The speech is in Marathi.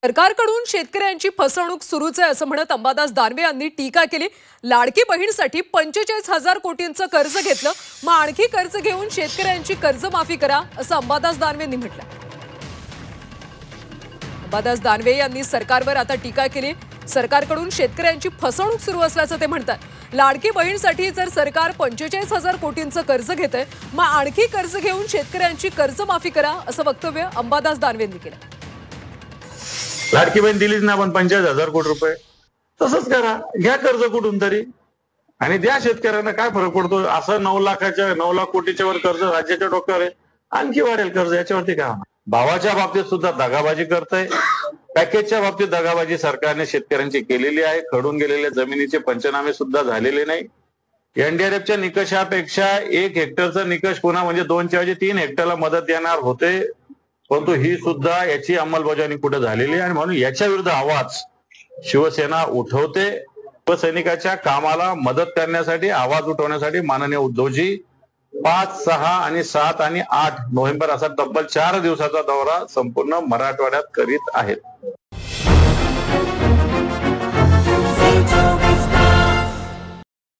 सरकारकडून शेतकऱ्यांची फसवणूक सुरूच आहे असं म्हणत अंबादास दानवे यांनी टीका केली। लाडकी बहीणसाठी 45,000 कोटींचं कर्ज घेतलं, मग आणखी कर्ज घेऊन शेतकऱ्यांची कर्जमाफी करा असं अंबादास दानवेंनी म्हटलं। अंबादास दानवे यांनी सरकारवर आता टीका केली। सरकारकडून शेतकऱ्यांची फसवणूक सुरू असल्याचं ते म्हणतात। लाडकी बहीणसाठी जर सरकार 45,000 कोटींचं कर्ज घेतंय, मग आणखी कर्ज घेऊन शेतकऱ्यांची कर्जमाफी करा असं वक्तव्य अंबादास दानवेंनी केलं। लाडकी बहीण दिलीच ना आपण 45,000 कोटी रुपये, तसंच करा, घ्या कर्ज कुठून तरी आणि द्या शेतकऱ्यांना। काय फरक पडतो? असं 9 लाख कोटीच्या वर कर्ज राज्याच्या डोक्यावर आहे, आणखी वाढेल कर्ज, याच्यावरती काय होणार? भावाच्या बाबतीत सुद्धा दगाबाजी करताय, पॅकेजच्या बाबतीत दगाबाजी सरकारने शेतकऱ्यांची केलेली आहे। खडून गेलेल्या जमिनीचे पंचनामे सुद्धा झालेले नाही। एनडीआरएफच्या निकषापेक्षा 1 हेक्टरचा निकष पुन्हा म्हणजे 2च्या ऐवजी 3 हेक्टरला मदत देणार होते, परंतु ही सुद्धा याची अंमलबजावणी कुठे झालेली आहे आणि म्हणून याच्या विरुद्ध आवाज शिवसेना उठवते। शिवसैनिकाच्या कामाला मदत करण्यासाठी, आवाज उठवण्यासाठी माननीय उद्धवजी 5, 6 आणि 7 आणि 8 नोव्हेंबर असा तब्बल 4 दिवसाचा दौरा संपूर्ण मराठवाड्यात करीत आहेत।